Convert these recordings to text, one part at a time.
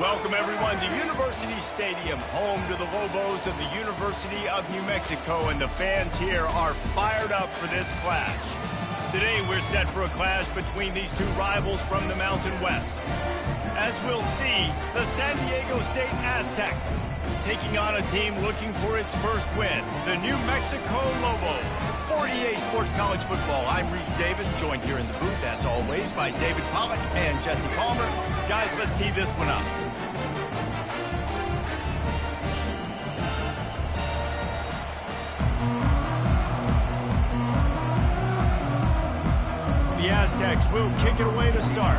Welcome, everyone, to University Stadium, home to the Lobos of the University of New Mexico, and the fans here are fired up for this clash. Today, we're set for a clash between these two rivals from the Mountain West. As we'll see, the San Diego State Aztecs taking on a team looking for its first win, the New Mexico Lobos. 48 Sports College Football. I'm Reese Davis, joined here in the booth, as always, by David Pollack and Jesse Palmer. Guys, let's tee this one up. The Aztecs will kick it away to start.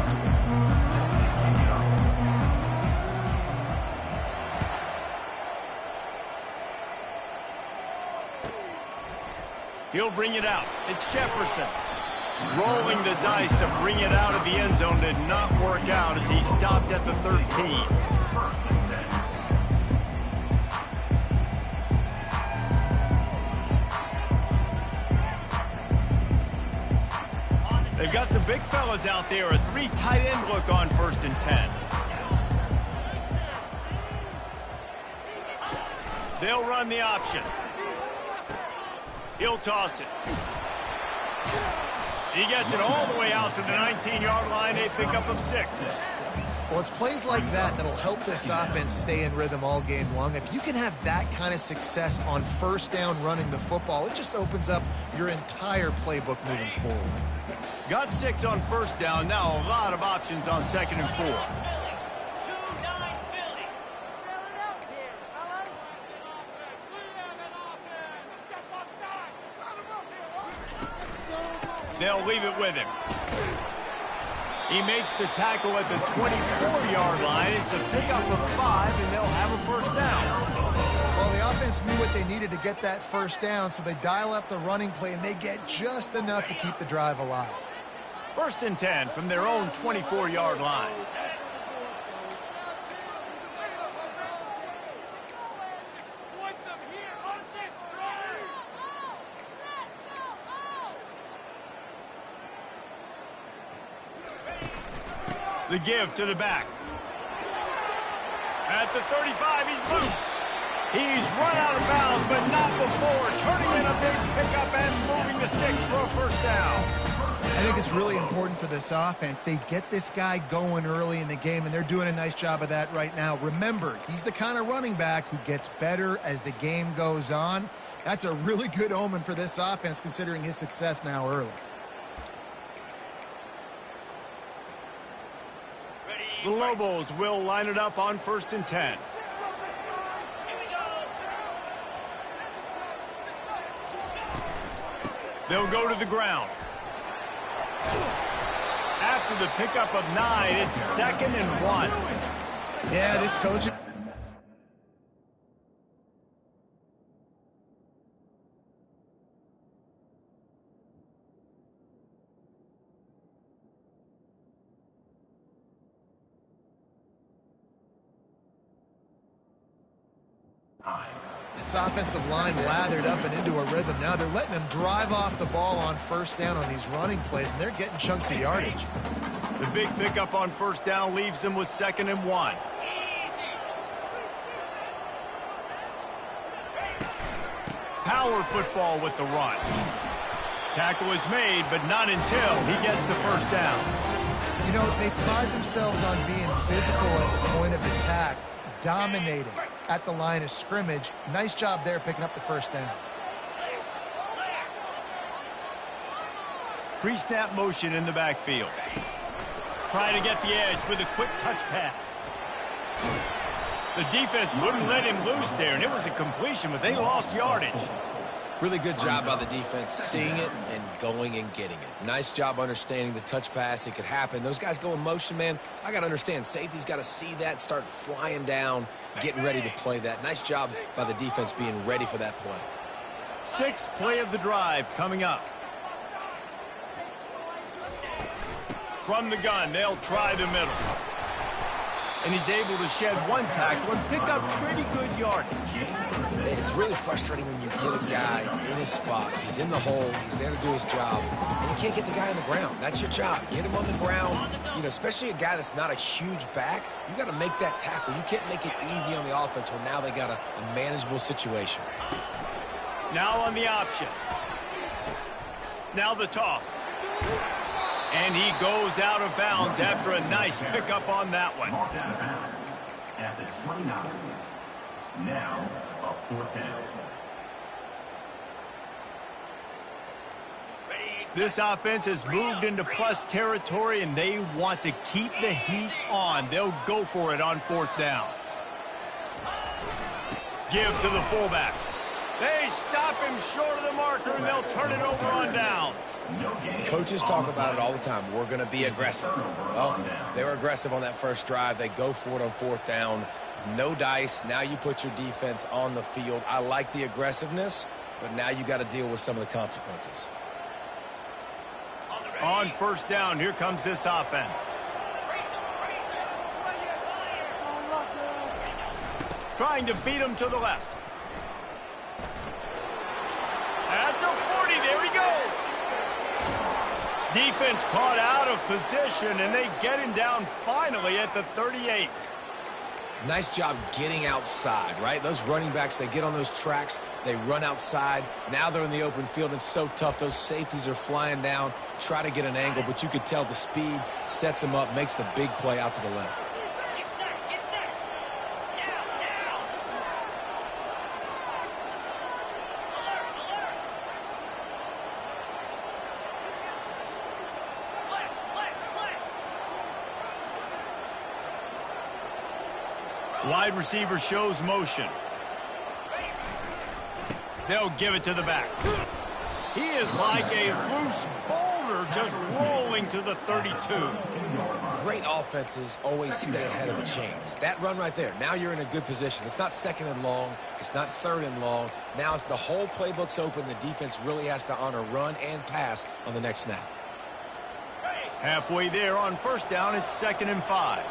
He'll bring it out. It's Jefferson. Rolling the dice to bring it out of the end zone did not work out as he stopped at the 13. They've got the big fellas out there, a 3 tight end look on 1st and 10. They'll run the option. He'll toss it. He gets it all the way out to the 19-yard line, a pickup of 6. Well, it's plays like that that'll help this offense stay in rhythm all game long. If you can have that kind of success on 1st down running the football, it just opens up your entire playbook moving forward. Got 6 on 1st down. Now a lot of options on 2nd and 4. They'll leave it with him. He makes the tackle at the 24-yard line. It's a pickup of 5, and they'll have a 1st down. Well, the offense knew what they needed to get that 1st down, so they dial up the running play, and they get just enough to keep the drive alive. 1st and 10 from their own 24-yard line. The give to the back. At the 35, he's loose. He's run out of bounds, but not before turning in a big pickup and moving the sticks for a 1st down. I think it's really important for this offense. They get this guy going early in the game, and they're doing a nice job of that right now. Remember, he's the kind of running back who gets better as the game goes on. That's a really good omen for this offense, considering his success now early. The Lobos will line it up on 1st and 10. They'll go to the ground. After the pickup of 9, it's 2nd and 1. Yeah, this coach... This offensive line lathered up and into a rhythm. Now they're letting them drive off the ball on 1st down on these running plays, and they're getting chunks of yardage. The big pickup on 1st down leaves them with 2nd and 1. Power football with the run. Tackle is made, but not until he gets the 1st down. You know, they pride themselves on being physical at the point of attack, dominating at the line of scrimmage. Nice job there picking up the 1st down. Pre-snap motion in the backfield. Trying to get the edge with a quick touch pass. The defense wouldn't let him loose there, and it was a completion, but they lost yardage. Really good job by the defense seeing it and going and getting it. Nice job understanding the touch pass. It could happen. Those guys go in motion, man. I got to understand. Safety's got to see that, start flying down, getting ready to play that. Nice job by the defense being ready for that play. 6th play of the drive coming up. From the gun, they'll try the middle. And he's able to shed 1 tackle and pick up pretty good yardage. It's really frustrating when you get a guy in his spot. He's in the hole. He's there to do his job. And you can't get the guy on the ground. That's your job. Get him on the ground. You know, especially a guy that's not a huge back. You got to make that tackle. You can't make it easy on the offense where now they got a manageable situation. Now on the option. Now the toss. And he goes out of bounds after a nice pickup on that one. At the 29. Now, a fourth down. This offense has moved into plus territory, and they want to keep the heat on. They'll go for it on fourth down. Give to the fullback. They stop him short of the marker, and they'll turn it over on downs. Coaches talk about it all the time. We're going to be aggressive. Well, they were aggressive on that first drive. They go for it on fourth down. No dice. Now you put your defense on the field. I like the aggressiveness, but now you got to deal with some of the consequences. On first down, here comes this offense. Trying to beat him to the left. At the 40, there he goes. Defense caught out of position, and they get him down finally at the 38. Nice job getting outside, right? Those running backs, they get on those tracks, they run outside. Now they're in the open field. It's so tough. Those safeties are flying down, try to get an angle, but you could tell the speed sets them up, makes the big play out to the left. Wide receiver shows motion. They'll give it to the back. He is like a loose boulder just rolling to the 32. Great offenses always stay ahead of the chains. That run right there, now you're in a good position. It's not second and long. It's not third and long. Now it's the whole playbook's open. The defense really has to honor run and pass on the next snap. Halfway there on first down, it's 2nd and 5.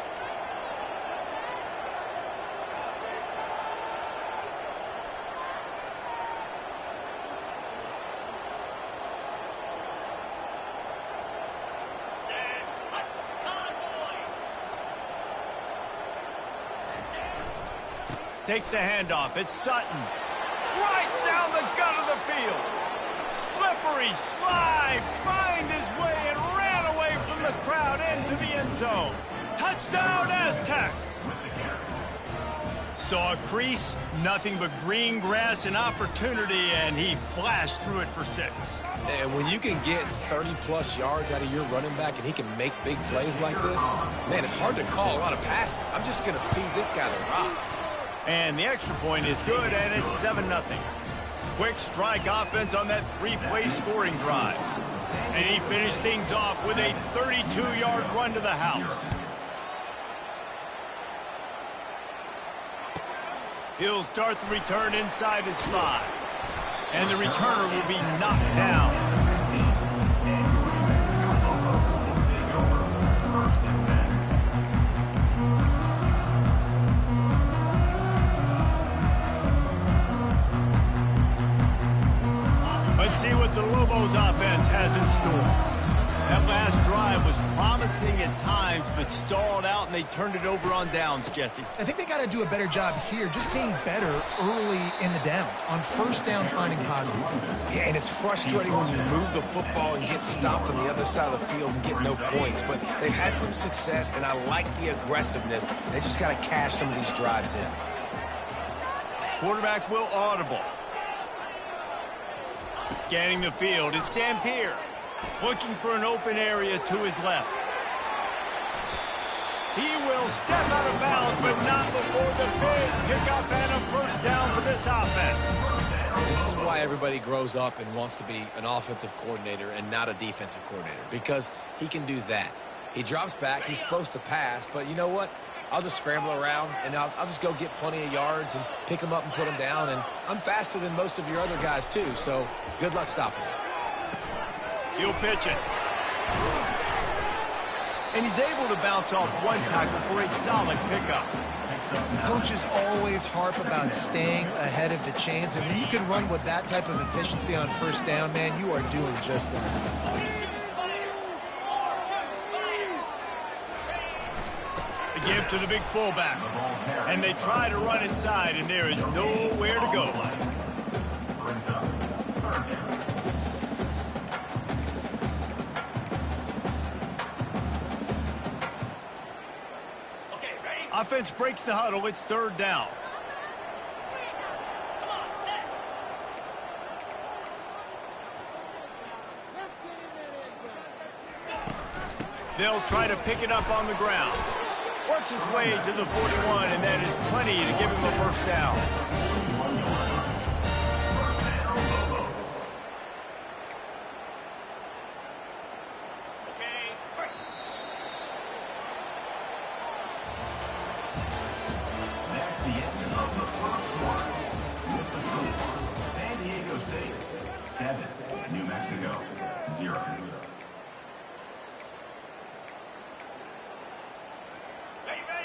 Takes the handoff. It's Sutton. Right down the gut of the field. Slippery slide. Find his way and ran away from the crowd into the end zone. Touchdown, Aztecs. Saw a crease, nothing but green grass and opportunity, and he flashed through it for 6. And when you can get 30-plus yards out of your running back and he can make big plays like this, man, it's hard to call a lot of passes. I'm just going to feed this guy the rock. And the extra point is good, and it's 7-0. Quick strike offense on that 3-play scoring drive. And he finished things off with a 32-yard run to the house. He'll start the return inside his 5. And the returner will be knocked down. Let's see what the Lobos offense has in store. That last drive was promising at times, but stalled out, and they turned it over on downs, Jesse. I think they got to do a better job here, just being better early in the downs. On first down, finding positive. Yeah, and it's frustrating when you move the football and get stopped on the other side of the field and get no points. But they've had some success, and I like the aggressiveness. They just got to cash some of these drives in. Quarterback will audible. Scanning the field, it's Dampier. Looking for an open area to his left. He will step out of bounds, but not before the big pickup and a first down for this offense. This is why everybody grows up and wants to be an offensive coordinator and not a defensive coordinator, because he can do that. He drops back, he's supposed to pass, but you know what? I'll just scramble around, and I'll just go get plenty of yards and pick them up and put them down, and I'm faster than most of your other guys too, so good luck stopping me. He'll pitch it. And he's able to bounce off one tackle for a solid pickup. Coaches always harp about staying ahead of the chains, and when you can run with that type of efficiency on first down, man, you are doing just that. The give to the big fullback. And they try to run inside, and there is nowhere to go. Offense breaks the huddle. It's third down. They'll try to pick it up on the ground. Works his way to the 41, and that is plenty to give him a first down.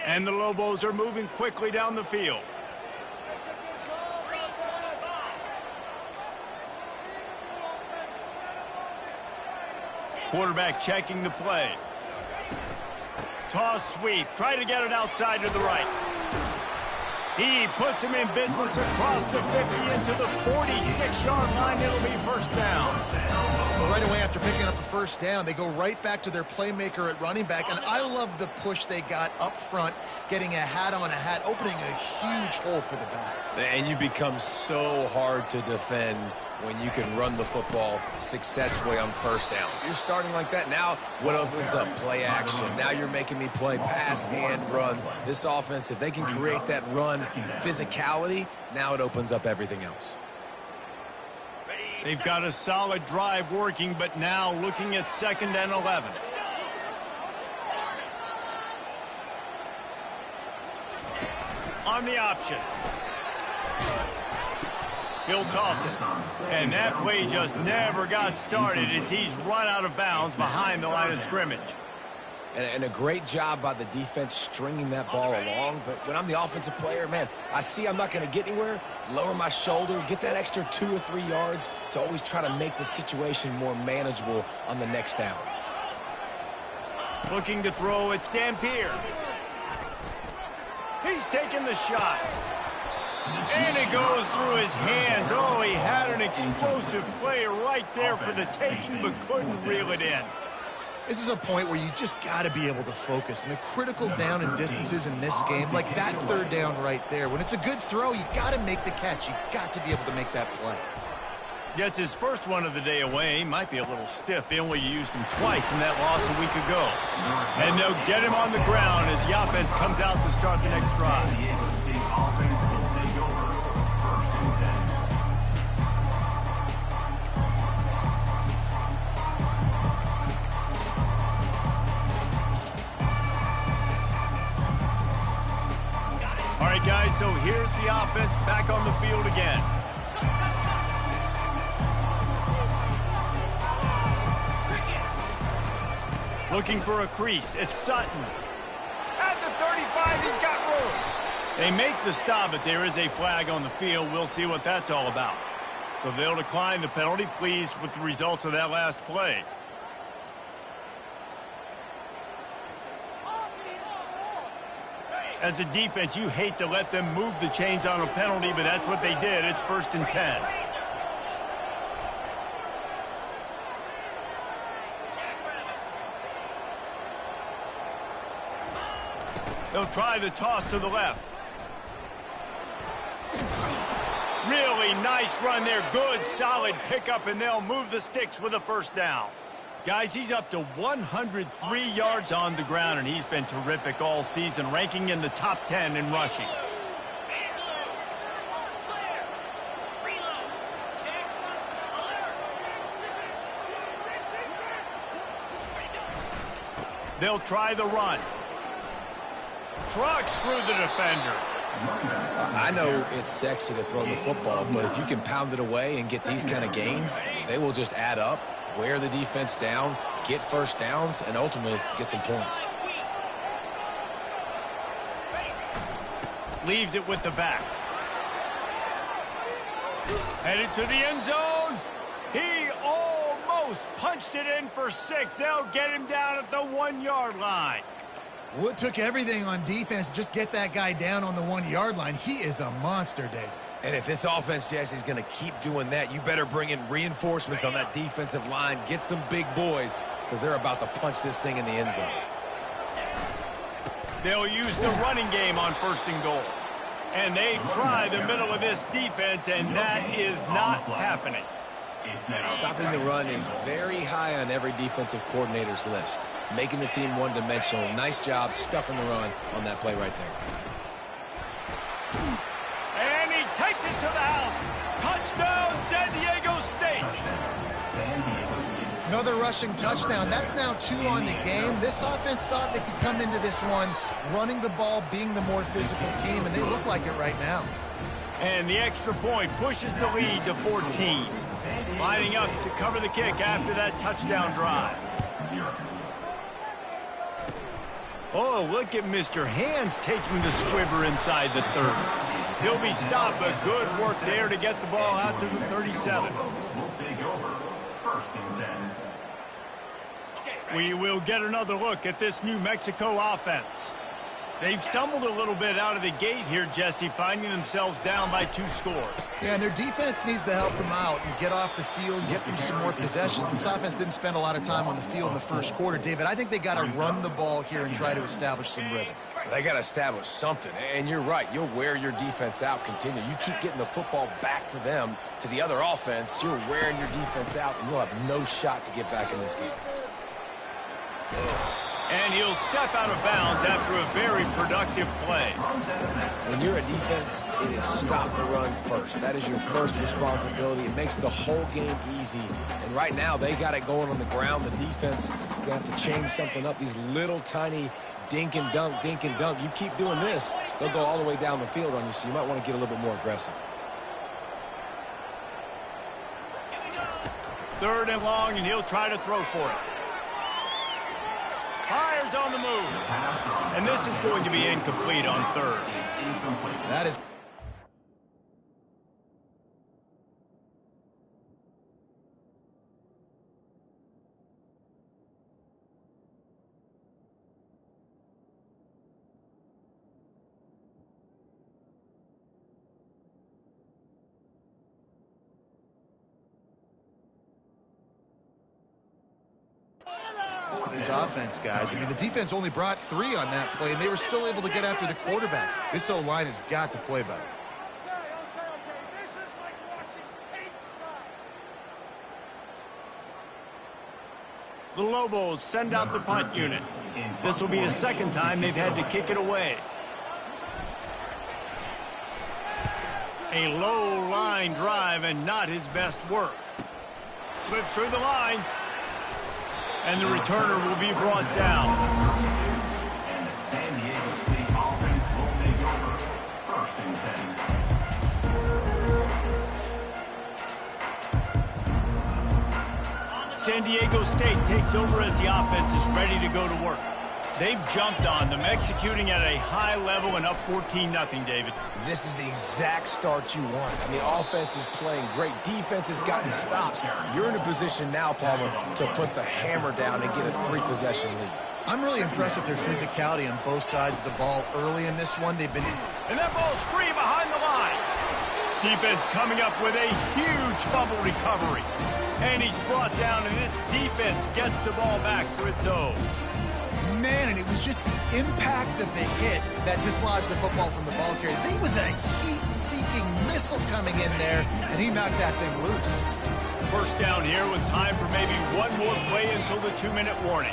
And the Lobos are moving quickly down the field. Quarterback checking the play. Toss sweep. Try to get it outside to the right. He puts him in business across the 50 into the 46-yard line. It'll be first down. Well, right away after picking up a first down, they go right back to their playmaker at running back. And I love the push they got up front, getting a hat on a hat, opening a huge hole for the back. And you become so hard to defend when you can run the football successfully on first down. You're starting like that. Now what opens up? Play action. Now you're making me play pass and run. This offense, if they can create that run physicality, now it opens up everything else. They've got a solid drive working, but now looking at 2nd and 11. On the option. He'll toss it. And that play just never got started as he's run out of bounds behind the line of scrimmage. And a great job by the defense stringing that ball along. But when I'm the offensive player, man, I see I'm not going to get anywhere. Lower my shoulder, get that extra 2 or 3 yards to always try to make the situation more manageable on the next down. Looking to throw, it's Dampier. He's taking the shot. And it goes through his hands. Oh, he had an explosive play right there for the taking, but couldn't reel it in. This is a point where you just got to be able to focus. And the critical down and distances in this game, like that third down right there, when it's a good throw, you got to make the catch. You got to be able to make that play. Gets his first one of the day away. Might be a little stiff. They only used him twice in that loss a week ago. And they'll get him on the ground as the offense comes out to start the next drive. All right, guys, so here's the offense back on the field again. Looking for a crease. It's Sutton. At the 35, he's got room. They make the stop, but there is a flag on the field. We'll see what that's all about. So they'll decline the penalty, pleased with the results of that last play. As a defense, you hate to let them move the chains on a penalty, but that's what they did. It's 1st and 10. They'll try the toss to the left. Really nice run there. Good, solid pickup, and they'll move the sticks with a first down. Guys, he's up to 103 yards on the ground, and he's been terrific all season, ranking in the top 10 in rushing. They'll try the run. Trucks through the defender. I know it's sexy to throw the football, but if you can pound it away and get these kind of gains, they will just add up. wear the defense down, get first downs, and ultimately get some points. Leaves it with the back. Headed to the end zone. He almost punched it in for 6. They'll get him down at the 1-yard line. Well, it took everything on defense to just get that guy down on the 1-yard line. He is a monster, Dave. And if this offense, Jesse, is going to keep doing that, you better bring in reinforcements on that defensive line. Get some big boys, because they're about to punch this thing in the end zone. They'll use the running game on 1st and goal. And they try the middle of this defense, and that is not happening. Stopping the run is very high on every defensive coordinator's list. Making the team one-dimensional. Nice job stuffing the run on that play right there. And he takes it to the house. Touchdown, San Diego State. Another rushing touchdown. That's now 2 on the game. This offense thought they could come into this one running the ball, being the more physical team, and they look like it right now. And the extra point pushes the lead to 14. Lining up to cover the kick after that touchdown drive. Oh, look at Mr. Hands taking the squibber inside the 30. He'll be stopped, but good work there to get the ball out to the 37. We will get another look at this New Mexico offense. They've stumbled a little bit out of the gate here, Jesse, finding themselves down by 2 scores. Yeah, and their defense needs to help them out and get off the field, get them some more possessions. This offense didn't spend a lot of time on the field in the first quarter, David. I think they got to run the ball here and try to establish some rhythm. They got to establish something, and you're right. You'll wear your defense out, continue. You keep getting the football back to them, to the other offense, you're wearing your defense out, and you'll have no shot to get back in this game. And he'll step out of bounds after a very productive play. When you're a defense, it is stop the run first. That is your first responsibility. It makes the whole game easy. And right now, they got it going on the ground. The defense is going to have to change something up. These little tiny dink and dunk, dink and dunk. You keep doing this, they'll go all the way down the field on you, so you might want to get a little bit more aggressive. 3rd and long, and he'll try to throw for it. Fires on the move. And this is going to be incomplete on 3rd. That is... this offense, guys. I mean, the defense only brought 3 on that play, and they were still able to get after the quarterback. This O-line has got to play better. The Lobos send out the punt unit. This will be the 2nd time they've had to kick it away. A low line drive and not his best work. Slips through the line. And the returner will be brought down. And the San Diego State offense will take over. 1st and 10. San Diego State takes over as the offense is ready to go to work. They've jumped on them, executing at a high level and up 14-0, David. This is the exact start you want. I mean, offense is playing great. Defense has gotten stops. You're in a position now, Palmer, to put the hammer down and get a 3-possession lead. I'm really impressed with their physicality on both sides of the ball early in this one. They've been... And that ball's free behind the line. Defense coming up with a huge fumble recovery. And he's brought down, and this defense gets the ball back for its own. Man, and it was just the impact of the hit that dislodged the football from the ball carrier. There was a heat-seeking missile coming in there, and he knocked that thing loose. 1st down here with time for maybe one more play until the 2-minute warning.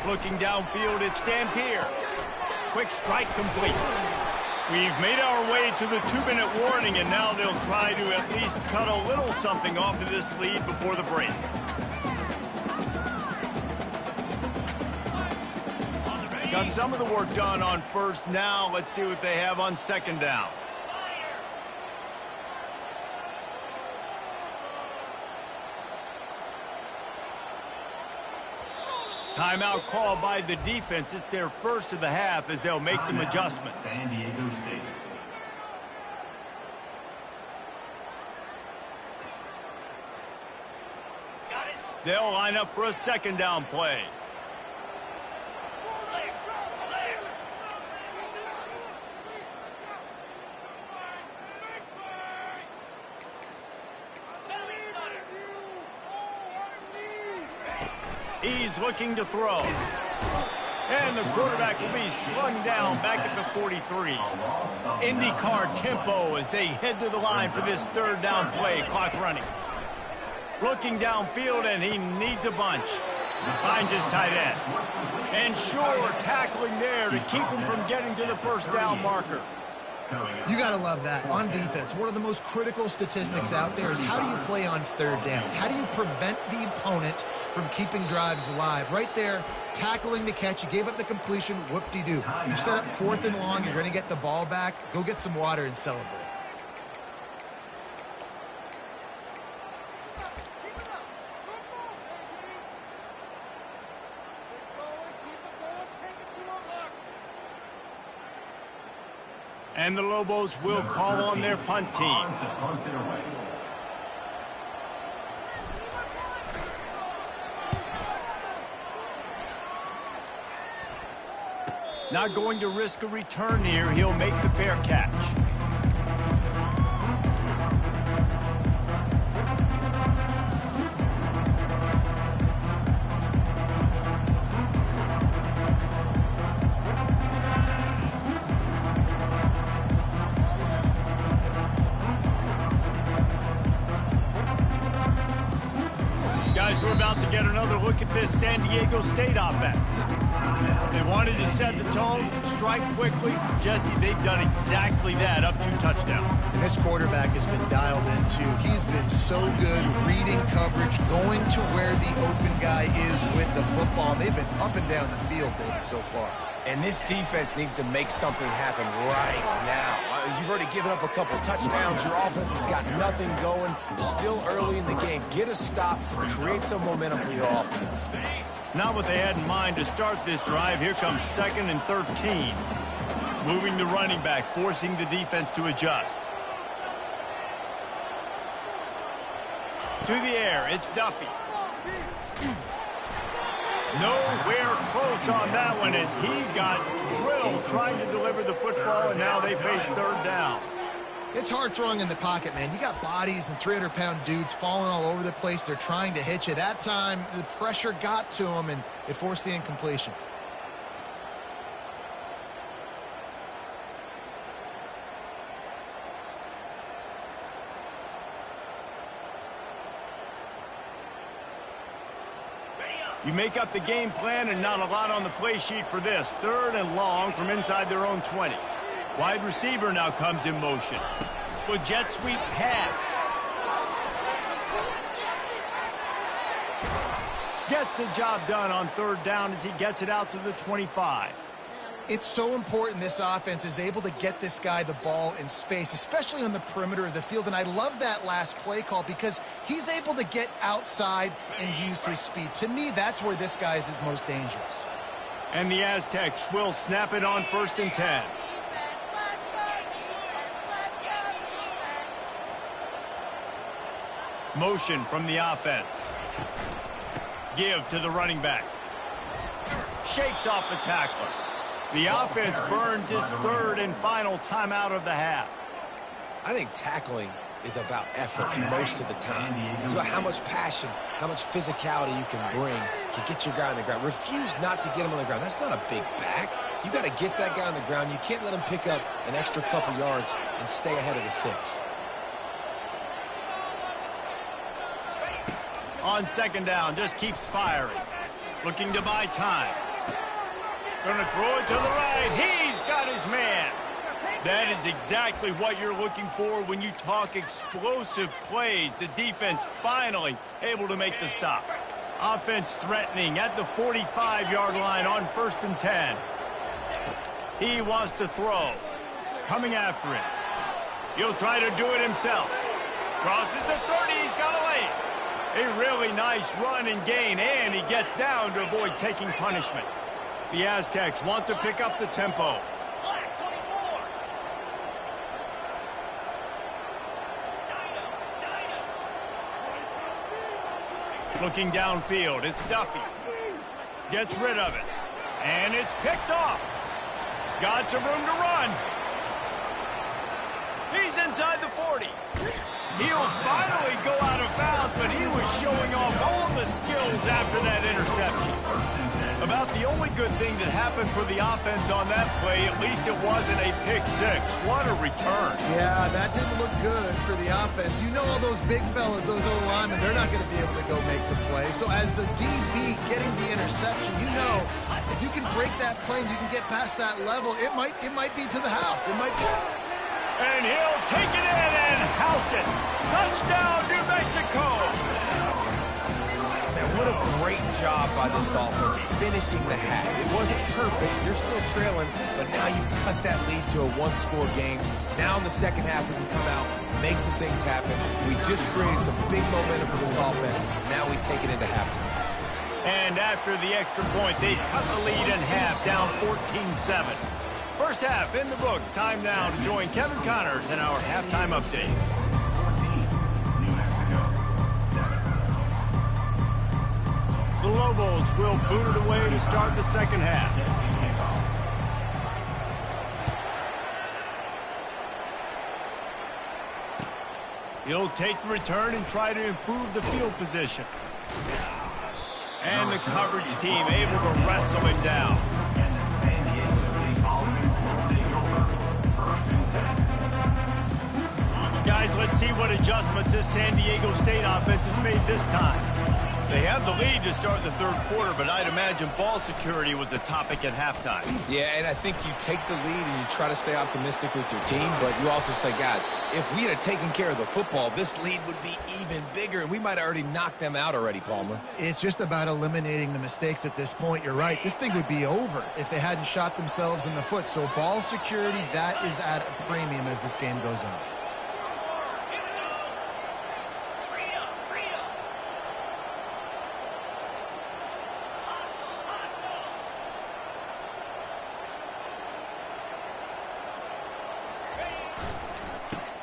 Looking downfield, it's Dampier. Quick strike complete. We've made our way to the 2-minute warning, and now they'll try to at least cut a little something off of this lead before the break. Got some of the work done on 1st. Now let's see what they have on 2nd down. Timeout call by the defense. It's their first of the half as they'll make some adjustments. San Diego State. They'll line up for a second down play. He's looking to throw. And the quarterback will be slung down back at the 43. IndyCar tempo as they head to the line for this third down play. Clock running. Looking downfield, and he needs a bunch. Finds his tight end. And sure, tackling there to keep him from getting to the first down marker. You got to love that. On defense, one of the most critical statistics out there is how do you play on third down? How do you prevent the opponent from keeping drives alive? Right there, tackling the catch. You gave up the completion. Whoop-de-doo. You set up 4th and long. You're going to get the ball back. Go get some water and celebrate. And the Lobos will call on their punt team. Not going to risk a return here. He'll make the fair catch. We're about to get another look at this San Diego State offense. They wanted to set the tone, strike quickly. Jesse, they've done exactly that, up 2 touchdowns. And this quarterback has been dialed in, too. He's been so good reading coverage, going to where the open guy is with the football. They've been up and down the field, David, so far. And this defense needs to make something happen right now. You've already given up a couple touchdowns. Your offense has got nothing going. Still early in the game. Get a stop. Create some momentum for your offense. Not what they had in mind to start this drive. Here comes 2nd and 13. Moving the running back, forcing the defense to adjust. To the air, it's Duffy. Nowhere close on that one as he got drilled trying to deliver the football, and now they face third down. It's hard throwing in the pocket, man. You got bodies and 300-pound dudes falling all over the place. They're trying to hit you. That time, the pressure got to him, and it forced the incompletion. You make up the game plan and not a lot on the play sheet for this. 3rd and long from inside their own 20. Wide receiver now comes in motion. With jet sweep pass. Gets the job done on 3rd down as he gets it out to the 25. It's so important this offense is able to get this guy the ball in space, especially on the perimeter of the field. And I love that last play call because he's able to get outside and use his speed. To me, that's where this guy is his most dangerous. And the Aztecs will snap it on 1st and 10. Motion from the offense. Give to the running back. Shakes off the tackler. The offense burns its 3rd and final timeout of the half. I think tackling is about effort most of the time. It's about how much passion, how much physicality you can bring to get your guy on the ground. Refuse not to get him on the ground. That's not a big back. You got to get that guy on the ground. You can't let him pick up an extra couple yards and stay ahead of the sticks. On 2nd down, just keeps firing. Looking to buy time. Going to throw it to the right. He's got his man. That is exactly what you're looking for when you talk explosive plays. The defense finally able to make the stop. Offense threatening at the 45-yard line on 1st and 10. He wants to throw. Coming after him. He'll try to do it himself. Crosses the 30. He's got a lane. A really nice run and gain, and he gets down to avoid taking punishment. The Aztecs want to pick up the tempo. Looking downfield, it's Duffy. Gets rid of it. And it's picked off. Got some room to run. He's inside the 40. He'll finally go out of bounds, but he was showing off all the skills after that interception. About the only good thing that happened for the offense on that play, at least it wasn't a pick six. What a return. Yeah, that didn't look good for the offense. You know all those big fellas, those O-linemen, they're not going to be able to go make the play. So as the DB getting the interception, you know if you can break that plane, you can get past that level, it might be to the house. It might be... And he'll take it in and house it. Touchdown, New Mexico. Man, what a great job by this offense finishing the half. It wasn't perfect. You're still trailing, but now you've cut that lead to a one-score game. Now in the second half, we can come out, make some things happen. We just created some big momentum for this offense. Now we take it into halftime. And after the extra point, they cut the lead in half, down 14-7. First half in the books. Time now to join Kevin Connors in our halftime update. 14, New Mexico, 7. The Lobos will boot it away to start the second half. He'll take the return and try to improve the field position. And the coverage team able to wrestle him down. And the San Diego State offense will take over. First and 10. Guys, let's see what adjustments this San Diego State offense has made this time. They have the lead to start the third quarter, but I'd imagine ball security was a topic at halftime. Yeah, and I think you take the lead and you try to stay optimistic with your team, but you also say, guys, if we had taken care of the football, this lead would be even bigger, and we might have already knocked them out already, Palmer. It's just about eliminating the mistakes at this point. You're right. This thing would be over if they hadn't shot themselves in the foot. So ball security, that is at a premium as this game goes on.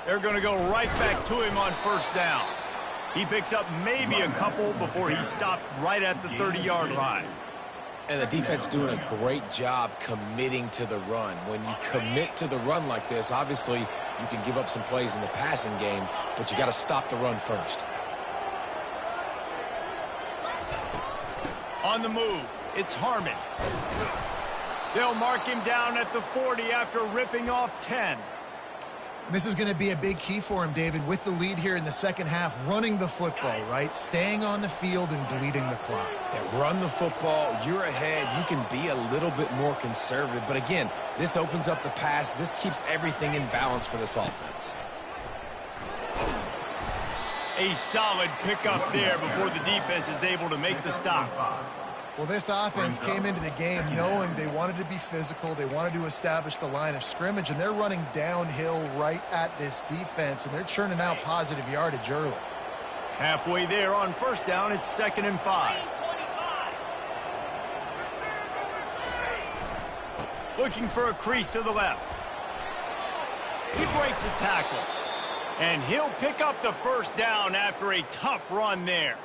They're going to go right back to him on first down. He picks up maybe a couple before he stopped right at the 30-yard line. And the defense doing a great job committing to the run. When you commit to the run like this, obviously you can give up some plays in the passing game, but you got to stop the run first. On the move, it's Harmon. They'll mark him down at the 40 after ripping off 10. This is going to be a big key for him, David, with the lead here in the second half, running the football, right? Staying on the field and bleeding the clock. Yeah, run the football, you're ahead, you can be a little bit more conservative, but again, this opens up the pass, this keeps everything in balance for this offense. A solid pickup there before the defense is able to make the stop. Well, this offense came into the game knowing they wanted to be physical, they wanted to establish the line of scrimmage, and they're running downhill right at this defense, and they're churning out positive yardage early. Halfway there on first down, it's 2nd and 5. Looking for a crease to the left. He breaks a tackle, and he'll pick up the first down after a tough run there.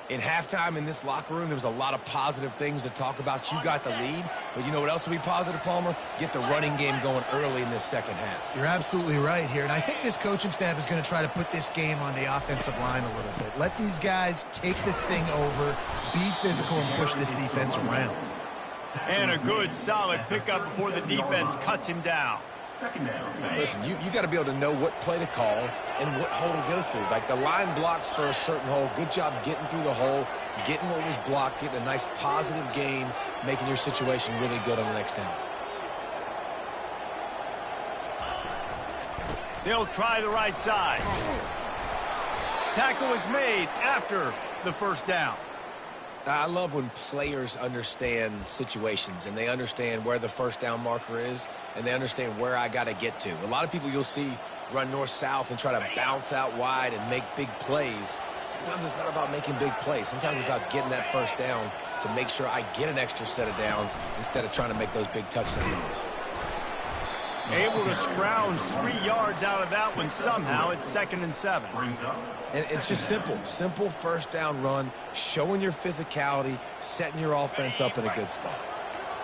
In halftime in this locker room, there was a lot of positive things to talk about. You got the lead, but you know what else will be positive, Palmer? Get the running game going early in this second half. You're absolutely right here, and I think this coaching staff is going to try to put this game on the offensive line a little bit. Let these guys take this thing over, be physical, and push this defense around. And a good, solid pickup before the defense cuts him down. Listen, you got to be able to know what play to call and what hole to go through. Like the line blocks for a certain hole. Good job getting through the hole, getting what was blocked, getting a nice positive gain, making your situation really good on the next down. They'll try the right side. Tackle is made after the first down. I love when players understand situations and they understand where the first down marker is and they understand where I got to get to. A lot of people you'll see run north-south and try to bounce out wide and make big plays. Sometimes it's not about making big plays. Sometimes it's about getting that first down to make sure I get an extra set of downs instead of trying to make those big touchdown runs. Able to scrounge 3 yards out of that one somehow. It's 2nd and 7. And it's just simple first down run, showing your physicality, setting your offense up in a good spot.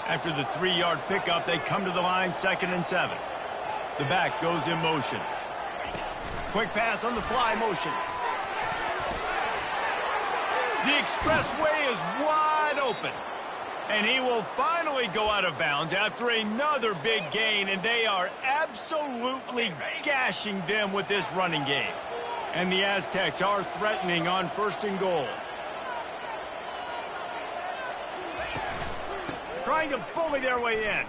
After the 3-yard pickup, they come to the line, 2nd and 7. The back goes in motion. Quick pass on the fly motion. The expressway is wide open. And he will finally go out of bounds after another big gain, and they are absolutely gashing them with this running game. And the Aztecs are threatening on 1st and goal. Trying to bully their way in.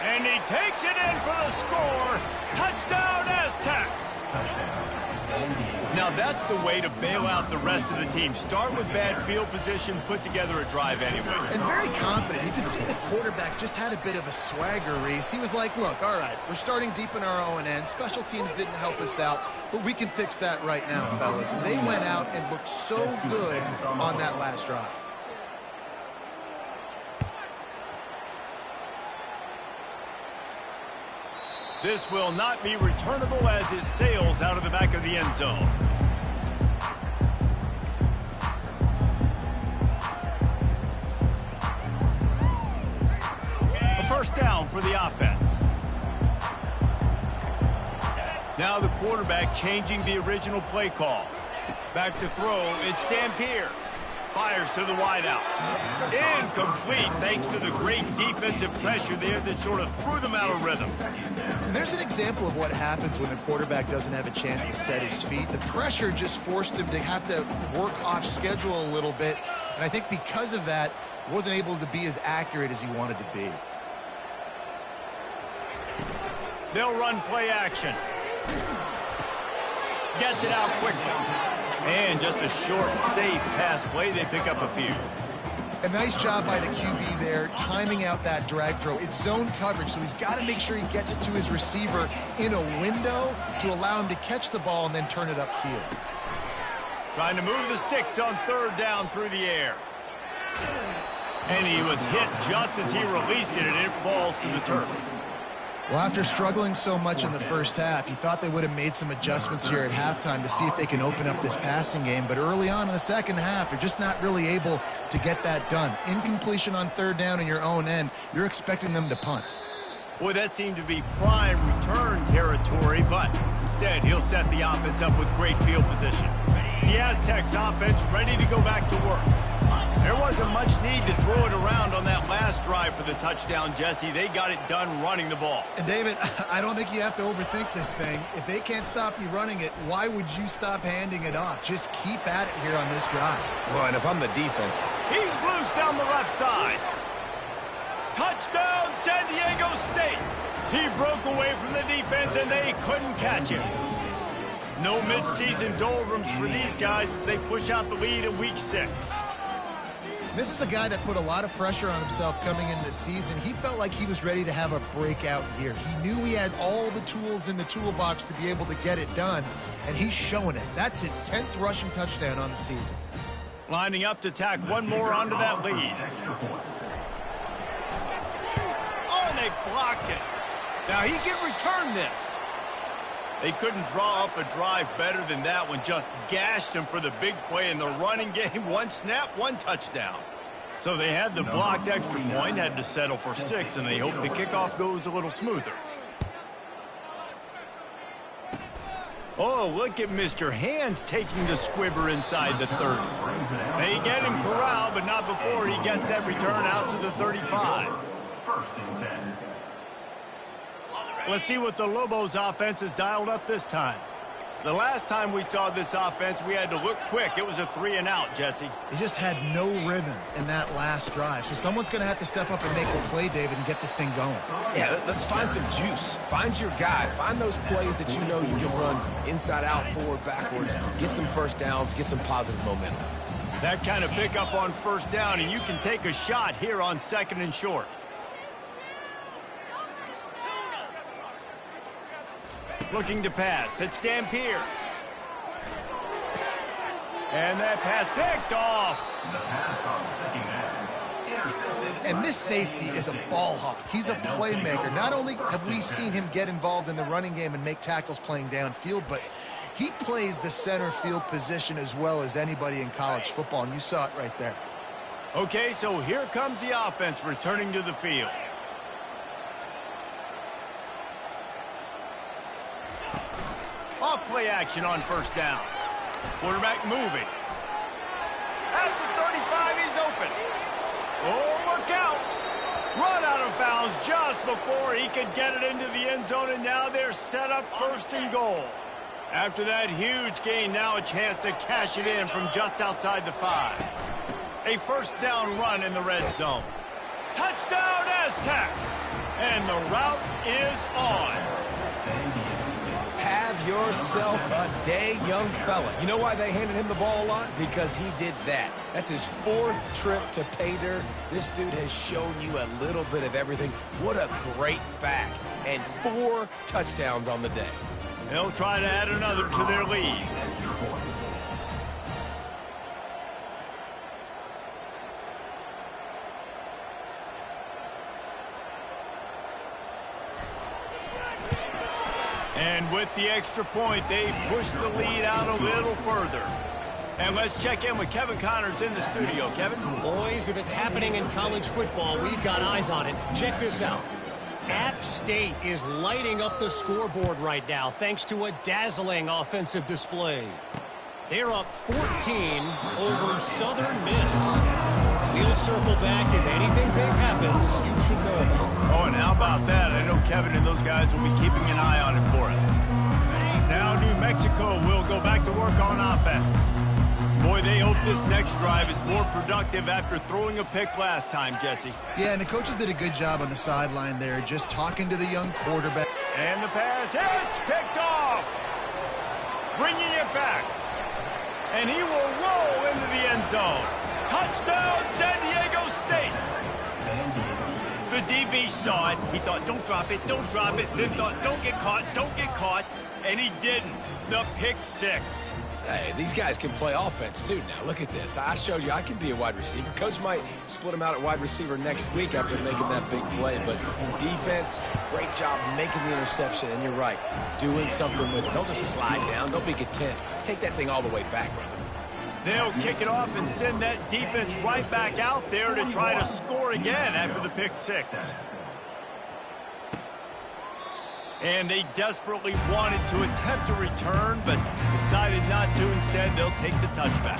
And he takes it in for the score. Touchdown, Aztecs! Now that's the way to bail out the rest of the team. Start with bad field position, put together a drive anyway. And very confident. You can see the quarterback just had a bit of a swagger, Reese. He was like, look, all right, we're starting deep in our own end. Special teams didn't help us out, but we can fix that right now, fellas. And they went out and looked so good on that last drive. This will not be returnable as it sails out of the back of the end zone. A first down for the offense. Now the quarterback changing the original play call. Back to throw, it's Dampier. Fires to the wideout. Incomplete thanks to the great defensive pressure there that sort of threw them out of rhythm. And there's an example of what happens when the quarterback doesn't have a chance to set his feet. The pressure just forced him to have to work off schedule a little bit. And I think because of that, he wasn't able to be as accurate as he wanted to be. They'll run play action. Gets it out quickly. And just a short, safe pass play. They pick up a few. A nice job by the QB there, timing out that drag throw. It's zone coverage, so he's got to make sure he gets it to his receiver in a window to allow him to catch the ball and then turn it upfield. Trying to move the sticks on 3rd down through the air. And he was hit just as he released it, and it falls to the turf. Well, after struggling so much in the first half, you thought they would have made some adjustments here at halftime to see if they can open up this passing game. But early on in the second half, they're just not really able to get that done. Incompletion on 3rd down in your own end, you're expecting them to punt. Boy, that seemed to be prime return territory, but instead he'll set the offense up with great field position. The Aztecs offense ready to go back to work. There wasn't much need to throw it around on that last drive for the touchdown, Jesse. They got it done running the ball. And David, I don't think you have to overthink this thing. If they can't stop you running it, why would you stop handing it off? Just keep at it here on this drive. Well, and if I'm the defense, he's loose down the left side. Touchdown, San Diego State. He broke away from the defense, and they couldn't catch him. No midseason doldrums for these guys as they push out the lead in Week 6. This is a guy that put a lot of pressure on himself coming in this season. He felt like he was ready to have a breakout year. He knew he had all the tools in the toolbox to be able to get it done, and he's showing it. That's his 10th rushing touchdown on the season. Lining up to tack one more onto that lead. Oh, and they blocked it. Now he can return this. They couldn't draw up a drive better than that one. Just gashed him for the big play in the running game. One snap, one touchdown. So they had the blocked extra point, had to settle for 6, and they hope the kickoff goes a little smoother. Oh, look at Mr. Hands taking the squibber inside the 30. They get him corralled, but not before he gets that return out to the 35. 1st and 10. Let's see what the Lobos offense has dialed up this time. The last time we saw this offense, we had to look quick. It was a 3-and-out, Jesse. He just had no rhythm in that last drive. So someone's going to have to step up and make a play, David, and get this thing going. yeah, let's find some juice. Find your guy. Find those plays that you know you can run inside out, forward, backwards. Get some first downs. Get some positive momentum. That kind of pickup on 1st down, and you can take a shot here on 2nd and short. Looking to pass. It's Dampier. And that pass picked off. The pass on second down. Intercepted. And this safety is a ball hawk. He's a playmaker. Not only have we seen him get involved in the running game and make tackles playing downfield, but he plays the center field position as well as anybody in college football, and you saw it right there. Okay, so here comes the offense returning to the field. Off play action on first down. Quarterback moving. At the 35, he's open. Oh, look out. Run out of bounds just before he could get it into the end zone, and now they're set up first and goal. After that huge gain, now a chance to cash it in from just outside the 5. A first down run in the red zone. Touchdown Aztecs! And the route is on. Have yourself a day, young fella. You know why they handed him the ball a lot? Because he did that. That's his 4th trip to pay dirt. This dude has shown you a little bit of everything. What a great back. And 4 touchdowns on the day. They'll try to add another to their lead. And with the extra point, they push the lead out a little further. And let's check in with Kevin Connors in the studio. Kevin? Boys, if it's happening in college football, we've got eyes on it. Check this out. App State is lighting up the scoreboard right now thanks to a dazzling offensive display. They're up 14 over Southern Miss. We'll circle back if anything big happens. You should know about. Oh, and how about that? I know Kevin and those guys will be keeping an eye on it for us. Now New Mexico will go back to work on offense. Boy, they hope this next drive is more productive after throwing a pick last time, Jesse. Yeah, and the coaches did a good job on the sideline there, just talking to the young quarterback. And the pass hits, picked off. Bringing it back. And he will roll into the end zone. Touchdown, San Diego State. The DB saw it. He thought, don't drop it, don't drop it. Then thought, don't get caught, don't get caught. And he didn't. The pick 6. Hey, these guys can play offense, too. Now, look at this. I showed you I can be a wide receiver. Coach might split him out at wide receiver next week after making that big play. But defense, great job making the interception. And you're right, doing something with it. Don't just slide down. Don't be content. Take that thing all the way back, brother. They'll kick it off and send that defense right back out there to try to score again after the pick 6. And they desperately wanted to attempt a return, but decided not to. Instead, they'll take the touchback.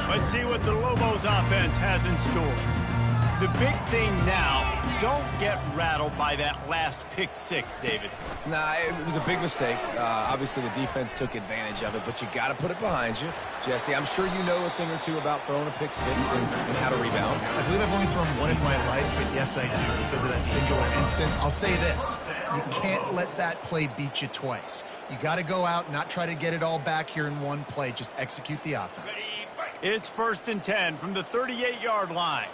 Let's see what the Lobos offense has in store. The big thing now, don't get rattled by that last pick 6, David. Nah, it was a big mistake. Obviously, the defense took advantage of it, but you got to put it behind you. Jesse, I'm sure you know a thing or two about throwing a pick 6 and how to rebound. I believe I've only thrown one in my life, but yes, I do because of that singular instance. I'll say this. You can't let that play beat you twice. You got to go out and not try to get it all back here in one play. Just execute the offense. It's 1st and 10 from the 38-yard line.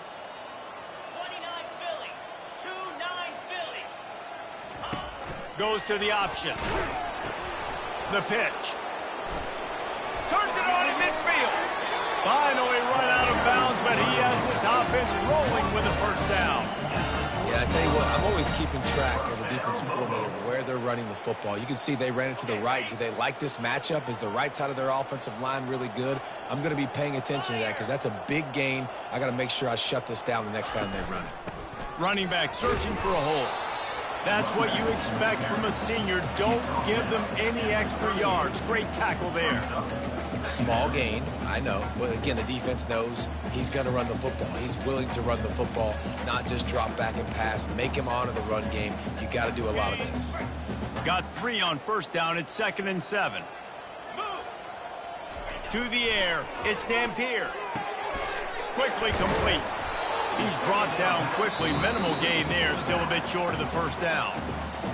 Goes to the option. The pitch. Turns it on in midfield. Finally run out of bounds, but he has this offense rolling with a first down. Yeah, I tell you what, I'm always keeping track as a defensive coordinator where they're running the football. You can see they ran it to the right. Do they like this matchup? Is the right side of their offensive line really good? I'm going to be paying attention to that because that's a big gain. I got to make sure I shut this down the next time they run it. Running back searching for a hole. That's what you expect from a senior. Don't give them any extra yards. Great tackle there. Small gain, I know. But again, the defense knows he's going to run the football. He's willing to run the football, not just drop back and pass. Make him honor the run game. You got to do a lot of this. Got 3 on first down. It's 2nd and 7. To the air. It's Dampier. Quickly complete. He's brought down quickly. Minimal gain there. Still a bit short of the first down.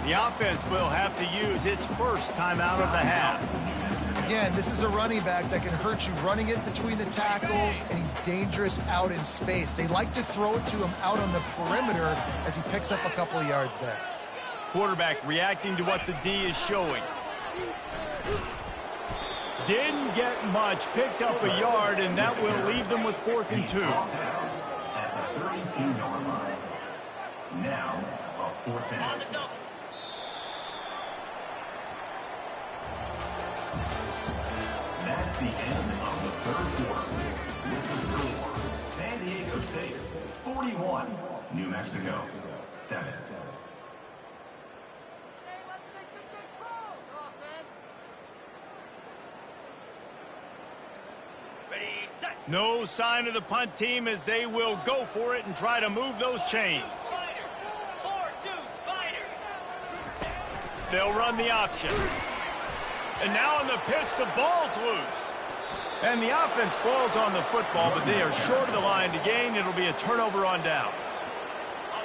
The offense will have to use its first timeout of the half. Again, this is a running back that can hurt you running it between the tackles, and he's dangerous out in space. They like to throw it to him out on the perimeter as he picks up a couple of yards there. Quarterback reacting to what the D is showing. Didn't get much, picked up a yard, and that will leave them with 4th and 2. At the 32-yard line. Now, a 4th and 8. That's the end of the 3rd quarter. With the score, San Diego State 41, New Mexico 7. No sign of the punt team as they will go for it and try to move those chains. They'll run the option. And now on the pitch, the ball's loose. And the offense falls on the football, but they are short of the line to gain. It'll be a turnover on downs.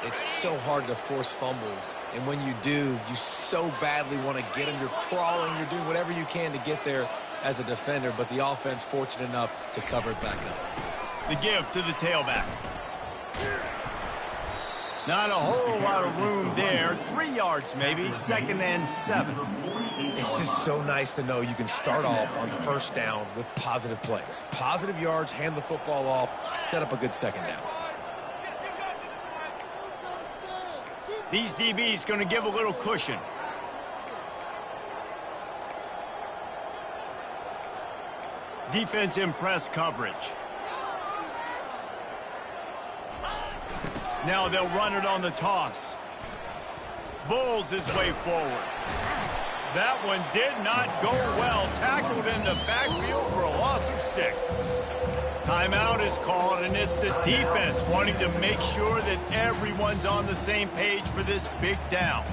It's so hard to force fumbles, and when you do, you so badly want to get them. You're crawling, you're doing whatever you can to get there as a defender, but the offense fortunate enough to cover it back up. The give to the tailback. Not a whole lot of room there. 3 yards maybe, 2nd and 7. It's just so nice to know you can start off on 1st down with positive plays. Positive yards, hand the football off, set up a good 2nd down. These DBs going to give a little cushion. Defense in press coverage. Now they'll run it on the toss. Bulls his way forward. That one did not go well. Tackled in the backfield for a loss of 6. Timeout is called, and it's the defense wanting to make sure that everyone's on the same page for this big down.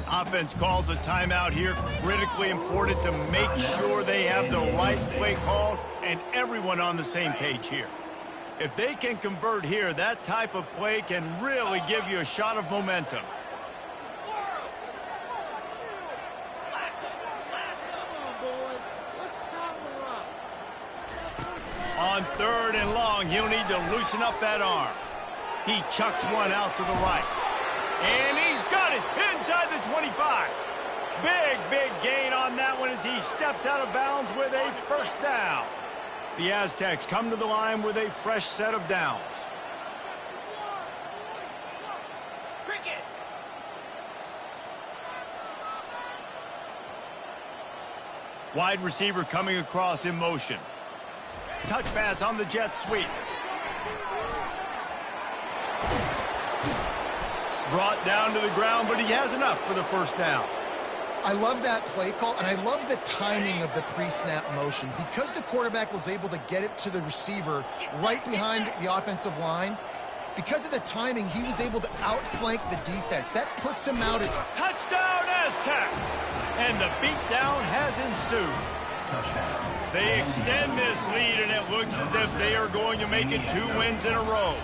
Offense calls a timeout here. Critically important to make sure they have the right play called and everyone on the same page here. If they can convert here, that type of play can really give you a shot of momentum. On 3rd and long, he'll need to loosen up that arm. He chucks one out to the right. And he's got it inside the 25. Big gain on that one as he steps out of bounds with a 1st down. The Aztecs come to the line with a fresh set of downs. Cricket. Wide receiver coming across in motion. Touch pass on the jet sweep. Brought down to the ground, but he has enough for the 1st down. I love that play call, and I love the timing of the pre-snap motion. Because the quarterback was able to get it to the receiver right behind the offensive line, because of the timing, he was able to outflank the defense. That puts him out at... Touchdown, Aztecs! And the beatdown has ensued. They extend this lead, and it looks as if they are going to make it 2 wins in a row.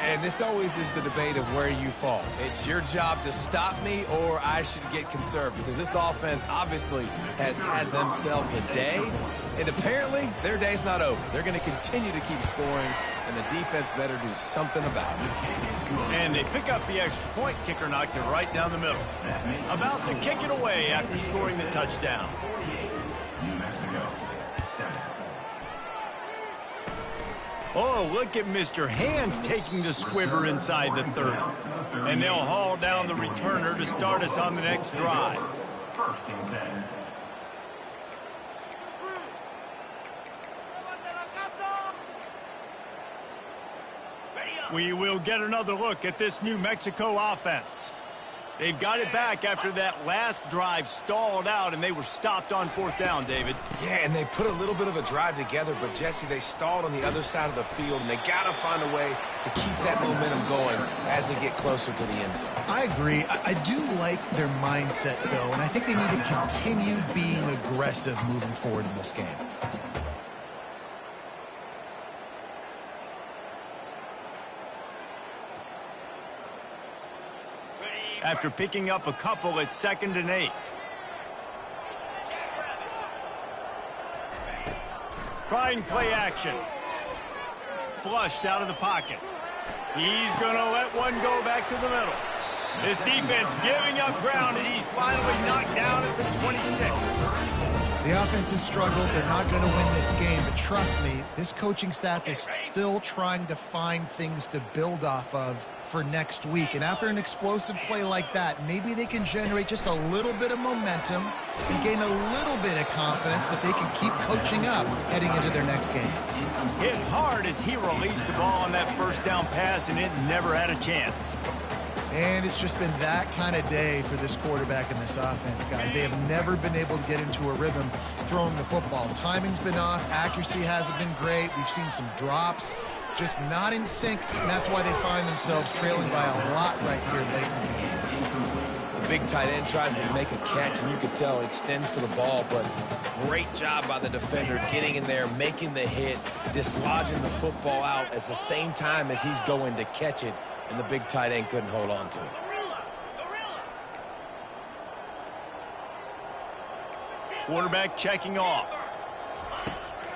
And this always is the debate of where you fall. It's your job to stop me, or I should get conserved, because this offense obviously has had themselves a day, and apparently their day's not over. They're going to continue to keep scoring, and the defense better do something about it. And they pick up the extra point. Kicker knocked it right down the middle. About to kick it away after scoring the touchdown. New Mexico 7. Oh, look at Mr. Hands taking the squibber inside the 30. And they'll haul down the returner to start us on the next drive. First and 10. We will get another look at this New Mexico offense. They've got it back after that last drive stalled out, and they were stopped on 4th down, David. Yeah, and they put a little bit of a drive together, but, Jesse, they stalled on the other side of the field, and they got to find a way to keep that momentum going as they get closer to the end zone. I agree. I do like their mindset, though, and I think they need to continue being aggressive moving forward in this game. After picking up a couple at 2nd and 8. Trying play action. Flushed out of the pocket. He's going to let one go back to the middle. This defense giving up ground as he's finally knocked down at the 26. The offense has struggled. They're not going to win this game, but trust me, this coaching staff is still trying to find things to build off of for next week. And after an explosive play like that, maybe they can generate just a little bit of momentum and gain a little bit of confidence that they can keep coaching up heading into their next game. Hit hard as he released the ball on that 1st down pass, and it never had a chance. And it's just been that kind of day for this quarterback and this offense, guys. They have never been able to get into a rhythm throwing the football. Timing's been off. Accuracy hasn't been great. We've seen some drops. Just not in sync, and that's why they find themselves trailing by a lot right here late in the game. The big tight end tries to make a catch, and you can tell he extends for the ball, but great job by the defender getting in there, making the hit, dislodging the football out at the same time as he's going to catch it, and the big tight end couldn't hold on to it. Quarterback checking off.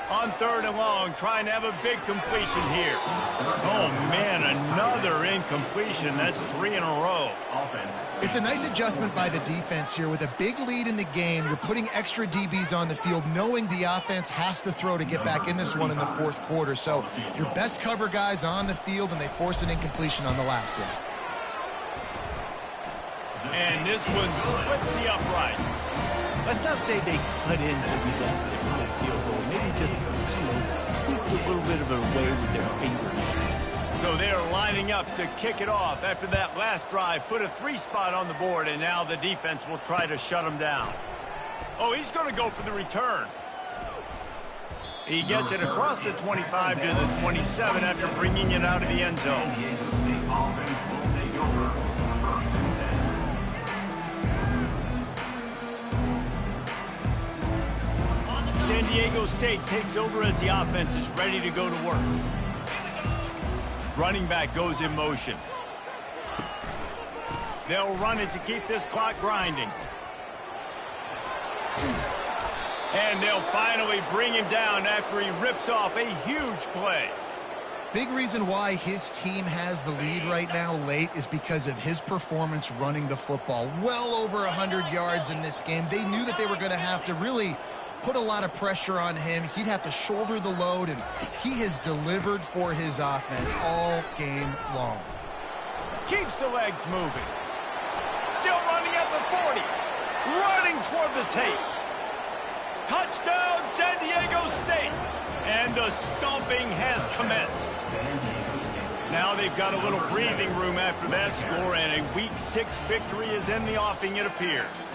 On 3rd and long, trying to have a big completion here. Oh, man, another incompletion. That's 3 in a row. It's a nice adjustment by the defense here. With a big lead in the game, you're putting extra DBs on the field, knowing the offense has to throw to get back in this one in the 4th quarter. So your best cover guys on the field, and they force an incompletion on the last one. And this one splits the uprights. Let's not say they cut into the left field goal. Maybe just tweaked a little bit of a way with their fingers. So they are lining up to kick it off after that last drive. Put a 3 spot on the board, and now the defense will try to shut them down. Oh, he's going to go for the return. He gets it across the 25 to the 27 after bringing it out of the end zone. San Diego State takes over as the offense is ready to go to work. Running back goes in motion. They'll run it to keep this clock grinding. And they'll finally bring him down after he rips off a huge play. Big reason why his team has the lead right now late is because of his performance running the football. Well over 100 yards in this game. They knew that they were going to have to really put a lot of pressure on him. He'd have to shoulder the load, and he has delivered for his offense all game long. Keeps the legs moving. Still running at the 40. Running toward the tape. Touchdown, San Diego State. And the stomping has commenced. Now they've got a little breathing room after that score, and a Week 6 victory is in the offing, it appears.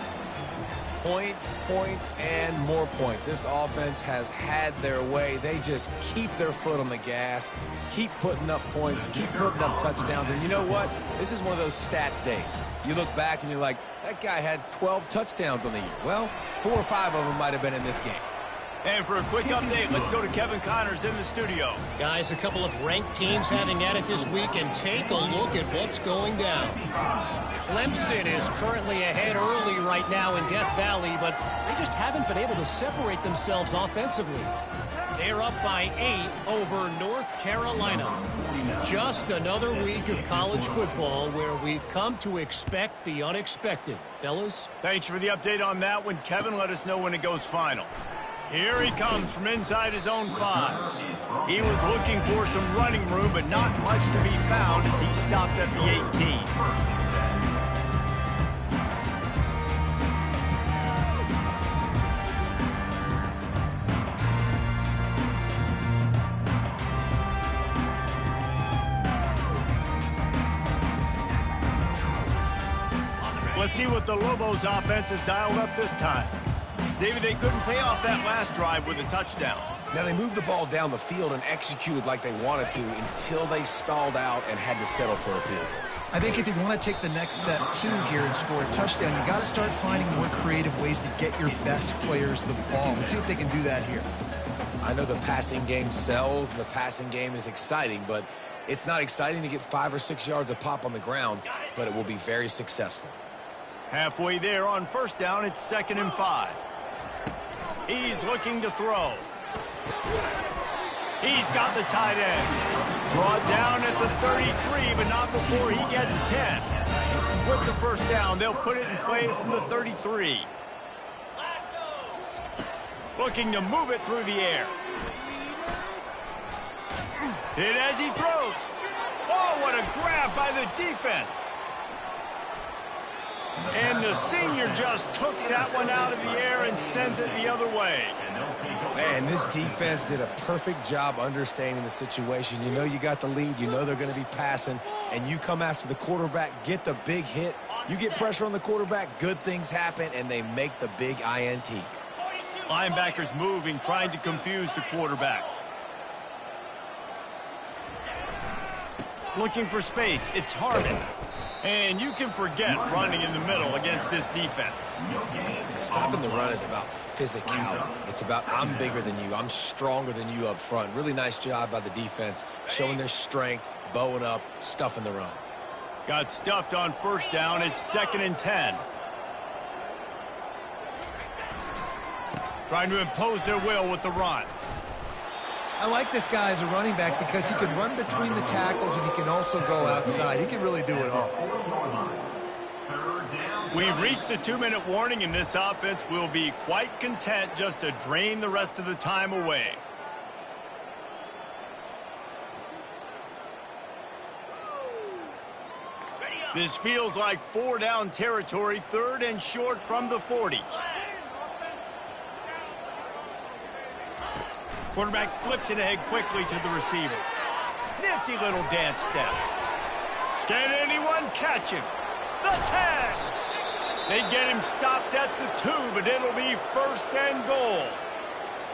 Points, points, and more points. This offense has had their way. They just keep their foot on the gas, keep putting up points, keep putting up touchdowns. And you know what? This is one of those stats days. You look back and you're like, that guy had 12 touchdowns on the year. Well, 4 or 5 of them might have been in this game. And for a quick update, let's go to Kevin Connors in the studio. Guys, a couple of ranked teams having at it this week, and take a look at what's going down. Clemson is currently ahead early right now in Death Valley, but they just haven't been able to separate themselves offensively. They're up by 8 over North Carolina. Just another week of college football where we've come to expect the unexpected. Fellas? Thanks for the update on that one, Kevin. Let us know when it goes final. Here he comes from inside his own 5. He was looking for some running room, but not much to be found as he stopped at the 18. Let's see what the Lobos offense has dialed up this time. David, they couldn't pay off that last drive with a touchdown. Now, they moved the ball down the field and executed like they wanted to until they stalled out and had to settle for a field goal. I think if you want to take the next step, too, here and score a touchdown, you got to start finding more creative ways to get your best players the ball. Let's see if they can do that here. I know the passing game sells, and the passing game is exciting, but it's not exciting to get 5 or 6 yards a pop on the ground, but it will be very successful. Halfway there on first down, it's 2nd and 5. He's looking to throw. He's got the tight end. Brought down at the 33, but not before he gets 10. With the first down, they'll put it in play from the 33. Looking to move it through the air. Hit as he throws. Oh, what a grab by the defense. And the senior just took that one out of the air and sent it the other way. Man, this defense did a perfect job understanding the situation. You know you got the lead. You know they're going to be passing. And you come after the quarterback, get the big hit. You get pressure on the quarterback, good things happen, and they make the big INT. Linebackers moving, trying to confuse the quarterback. Looking for space. It's Harden. And you can forget running in the middle against this defense. Stopping the run is about physicality. It's about I'm bigger than you. I'm stronger than you up front. Really nice job by the defense, showing their strength, bowing up, stuffing the run. Got stuffed on first down. It's 2nd and 10. Trying to impose their will with the run. I like this guy as a running back because he can run between the tackles and he can also go outside. He can really do it all. We've reached the 2-minute warning, and this offense will be quite content just to drain the rest of the time away. This feels like 4-down territory, 3rd and short from the 40. Quarterback flips it ahead quickly to the receiver. Nifty little dance step. Can anyone catch him? The 10. They get him stopped at the 2, but it'll be 1st and goal.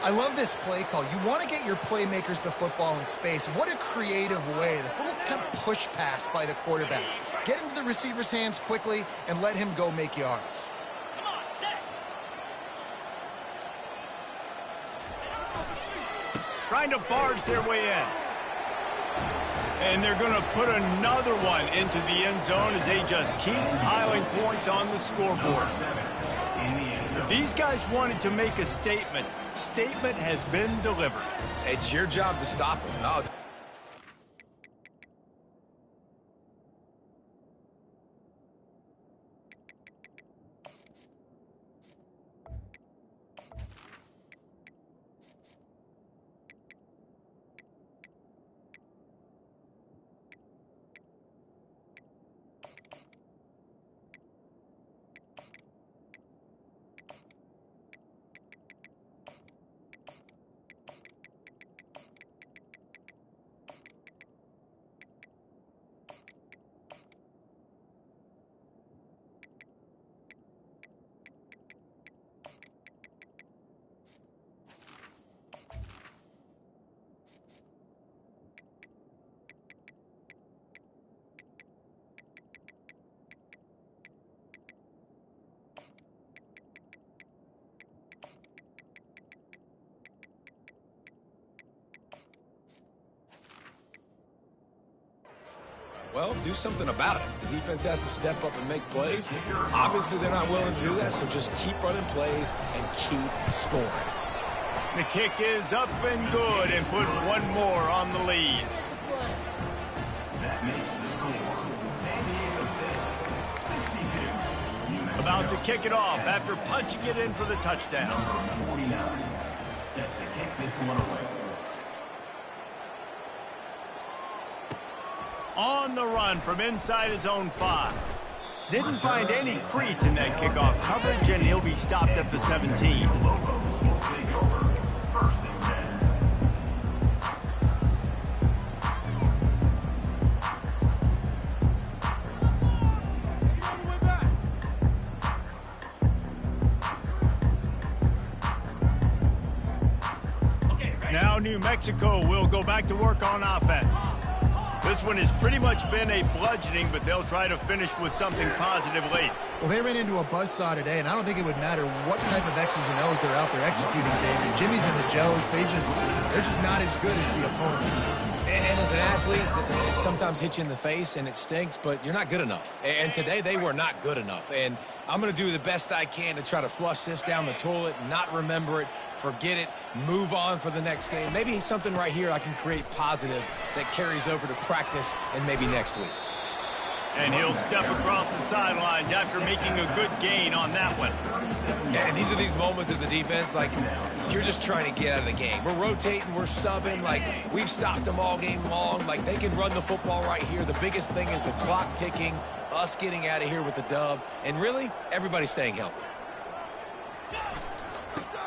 I love this play call. You want to get your playmakers the football in space. What a creative way. This little kind of push pass by the quarterback. Get into the receiver's hands quickly and let him go make yards. Trying to barge their way in. And they're going to put another one into the end zone as they just keep piling points on the scoreboard. These guys wanted to make a statement. Statement has been delivered. It's your job to stop them. No. Well, do something about it. The defense has to step up and make plays. Obviously, they're not willing to do that, so just keep running plays and keep scoring. The kick is up and good and put one more on the lead. That makes the score San Diego 6, 62. About to kick it off after punching it in for the touchdown. Number 49. set to kick this one away. On the run from inside his own 5. Didn't find any crease in that kickoff coverage, and he'll be stopped at the 17. Lobos will take over. First and 10. Now New Mexico will go back to work on offense. This one has pretty much been a bludgeoning, but they'll try to finish with something positive late. Well, they ran into a buzzsaw today, and I don't think it would matter what type of X's and O's they're out there executing, David. Jimmy's and the Joes, they're just not as good as the opponent. And as an athlete, it sometimes hits you in the face and it stinks, but you're not good enough. And today they were not good enough. And I'm going to do the best I can to try to flush this down the toilet, not remember it, forget it, move on for the next game. Maybe something right here I can create positive that carries over to practice and maybe next week. And he'll step across the sidelines after making a good gain on that one. And these are these moments as a defense, like, you're just trying to get out of the game. We're rotating, we're subbing, like, we've stopped them all game long. Like, they can run the football right here. The biggest thing is the clock ticking, us getting out of here with the dub, and really, everybody staying healthy.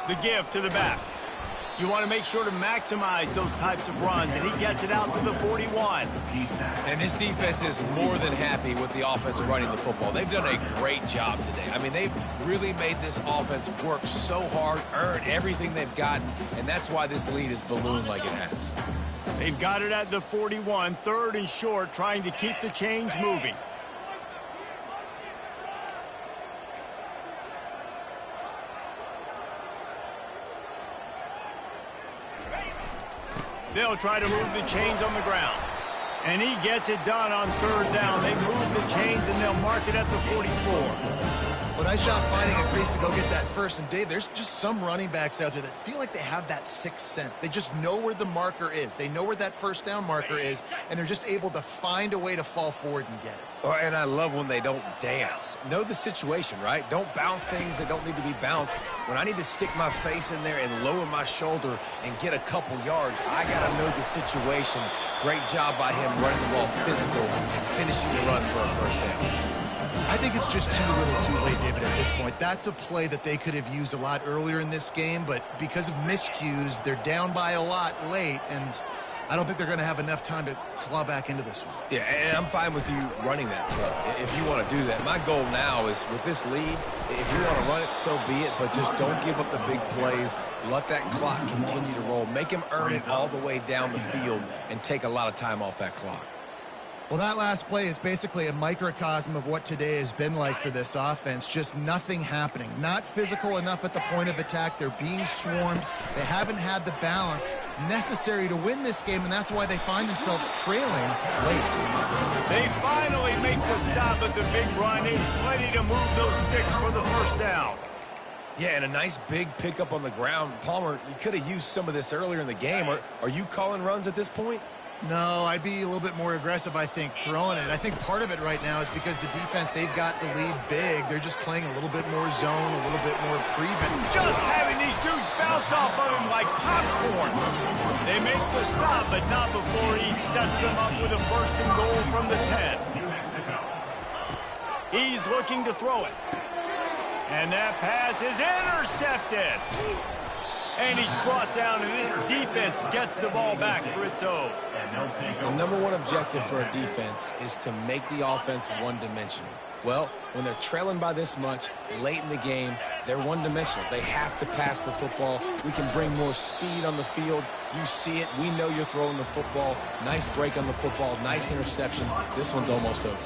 The give to the back. You want to make sure to maximize those types of runs, and he gets it out to the 41. And this defense is more than happy with the offense running the football. They've done a great job today. I mean, they've really made this offense work so hard, earn everything they've gotten, and that's why this lead is ballooned like it has. They've got it at the 41, 3rd and short, trying to keep the chains moving. They'll try to move the chains on the ground. And he gets it done on 3rd down. They move the chains, and they'll mark it at the 44. Well, nice job finding a crease to go get that first. And, Dave, there's just some running backs out there that feel like they have that sixth sense. They just know where the marker is. They know where that first down marker is, and they're just able to find a way to fall forward and get it. Oh, and I love when they don't dance. Know the situation, right? Don't bounce things that don't need to be bounced. When I need to stick my face in there and lower my shoulder and get a couple yards, I got to know the situation. Great job by him running the ball physical and finishing the run for a first down. I think it's just too little too late, David, at this point. That's a play that they could have used a lot earlier in this game, but because of miscues, they're down by a lot late, and I don't think they're going to have enough time to claw back into this one. Yeah, and I'm fine with you running that play if you want to do that. My goal now is with this lead, if you want to run it, so be it, but just don't give up the big plays. Let that clock continue to roll. Make him earn it all the way down the field and take a lot of time off that clock. Well, that last play is basically a microcosm of what today has been like for this offense. Just nothing happening. Not physical enough at the point of attack. They're being swarmed. They haven't had the balance necessary to win this game, and that's why they find themselves trailing late. They finally make the stop at the big run. There's plenty to move those sticks for the first down. Yeah, and a nice big pickup on the ground. Palmer, you could have used some of this earlier in the game. Are you calling runs at this point? No, I'd be a little bit more aggressive, I think, throwing it. I think part of it right now is because the defense, they've got the lead big. They're just playing a little bit more zone, a little bit more prevent. Just having these dudes bounce off of him like popcorn. They make the stop, but not before he sets them up with a 1st and goal from the 10. He's looking to throw it. And that pass is intercepted. And he's brought down, and this defense gets the ball back for its own. The number one objective for a defense is to make the offense one-dimensional. Well, when they're trailing by this much late in the game, they're one-dimensional. They have to pass the football. We can bring more speed on the field. You see it. We know you're throwing the football. Nice break on the football. Nice interception. This one's almost over.